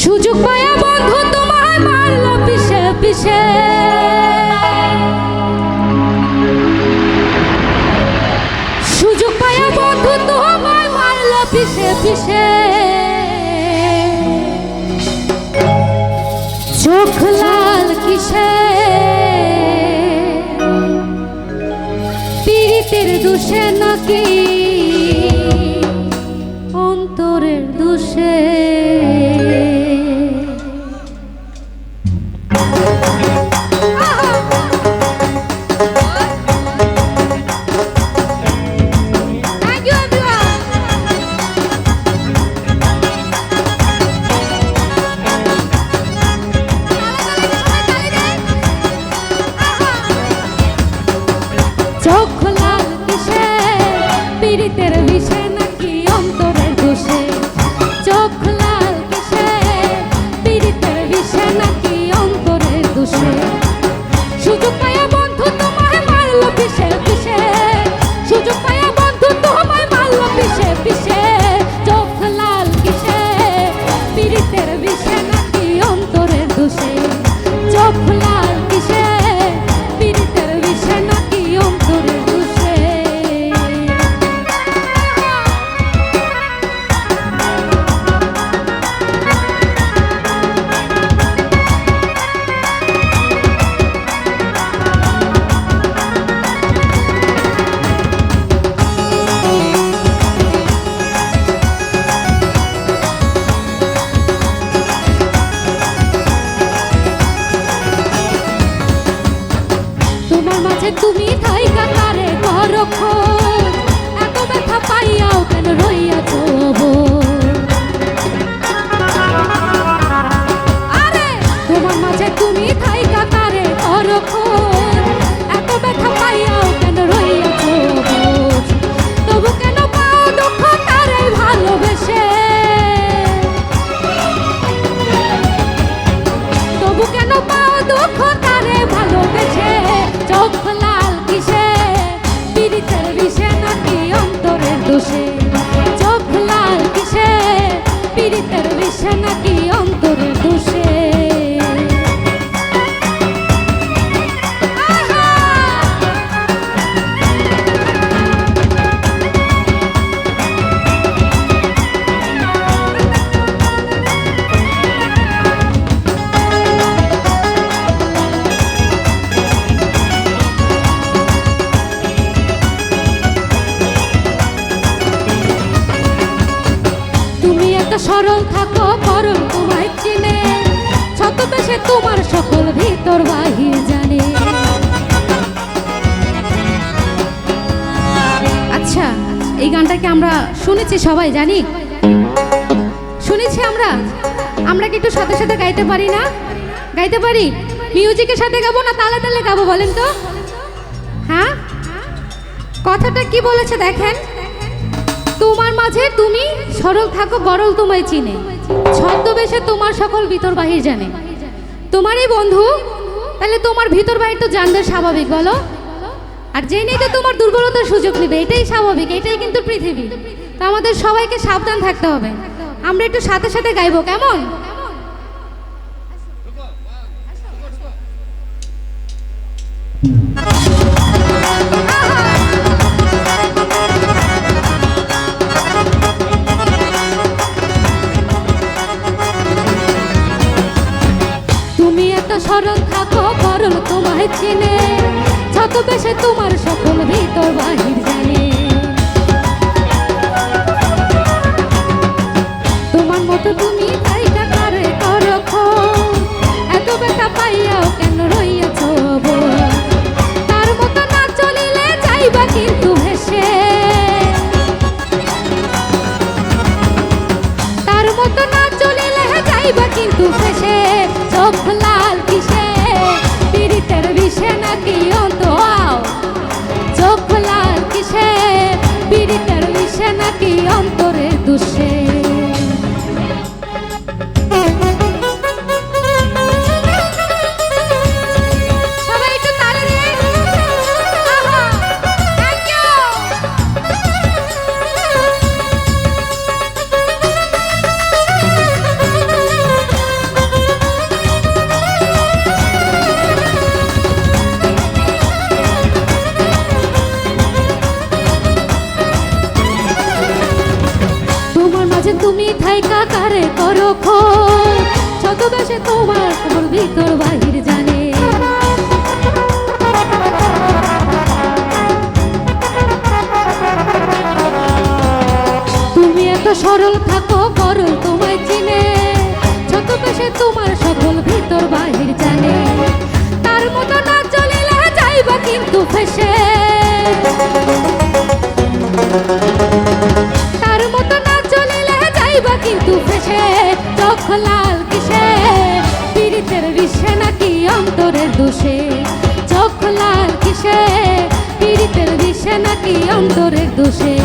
সুযোগ পায়া বন্ধু তোমায় মারলো পিছে পিছে, সুযোগ পায়া বন্ধু তোমায় মারলো পিছে পিছে, চোখ লাল কিসে পীড়িতের দোষে নাকি অন্তরের দোষে? চোখ লাল কিসে পীড়িতের বিষে নাকি অন্তরের দোষে, চোখ লাল কিসে পীড়িতের বিষে নাকি অন্তরের দোষে, সুযোগ পায়া বন্ধু তোমায় মারলো পিছে পিছে, সুযোগ পায়া বন্ধু তোমায় মারলো পিছে পিছে, চোখ লাল কিসে পীড়িতের বিষে নাকি অন্তরের দোষে, চোখ লাল কিসে পীড়িতের বিষে নাকি অন্তরের দোষে? তোমার মাঝে তুমি থাইকা কারে করো খোঁজ, এত ব্যথা পাইয়াও কেন রইয়াছ আরে? তোমার মাঝে তুমি থাইকা কারে করো খোঁজ, এত ব্যথা পাইয়াও কেন রইয়াছ? তবু কেন পাও দুঃখ তারে ভালোবেসে, তবু কেন পাও দুঃখ তারে ভালোবেসে, চোখ লাল কিসে পীড়িতের বিষে নাকি অন্তরের দোষে, চোখ লাল কিসে পীড়িতের বিষে নাকি অন্তরের দোষে? সরল থাকো করল তোমায় চিনে, ছদ্মবেশে তোমার সকল ভিতর বাহির জানে। আচ্ছা, এই গানটাকে আমরা শুনেছি, সবাই জানি, শুনেছি আমরা। আমরা কি একটু সাথে সাথে গাইতে পারি না? গাইতে পারি? মিউজিকের সাথে গাবো না তালে তালে গাবো বলেন তো? হ্যাঁ, কথাটা কি বলেছে দেখেন, তোমার মাঝে তুমি সরল থাকো গরল তোমায় চিনে, ছদ্মবেশে তোমার সকল ভিতর বাহির জানে। তোমারই বন্ধু, তাহলে তোমার ভিতর বাহির তো জানবে, স্বাভাবিক বলো? আর জেনেই তো তোমার দুর্বলতার সুযোগ নেবে, এটাই স্বাভাবিক, এটাই কিন্তু পৃথিবী। তো আমাদের সবাইকে সাবধান থাকতে হবে। আমরা একটু সাথে সাথে গাইবো, কেমন? সরল থাকো গরল তোমায় চিনে, ছদ্মবেশে তোমার সকল ভিতর বাহির জানে। তোমার মতো তুমি তাইকা কারে করো খোঁজ, এত ব্যথা পাইয়াও কেন রইয়াছ? তার মতো না চলিলে যাইবা কিন্তু ভেসে, তার মতো না চলিলে যাইবা কিন্তু ভেসে, চোখ লাল কিসে পীড়িতের বিষে নাকি অন্তর, চোখ লাল কিসে পীড়িতের বিষে নাকি অন্তরের দোষে? সবাই একটু তালে দিন। Thank you. তোমায় কাকারে করো খোঁজ, ছদ্মবেশে তোমার খবর ভিতর বাহির জানে। তুমি এত সরল থাকো গরল তোমায় চিনে, ছদ্মবেশে তোমার সকল ভিতর বাহির জানে। তার মতো না চলিলে যাইবা কিন্তু ফেসে, তার মতো না চলিলে যাইবা কিন্তু ফেসে। চোখ লাল কিসে পীড়িতের বিষে নাকি অন্তরের দোষে, চোখ লাল কিসে পীড়িতের বিষে নাকি অন্তরের দোষে।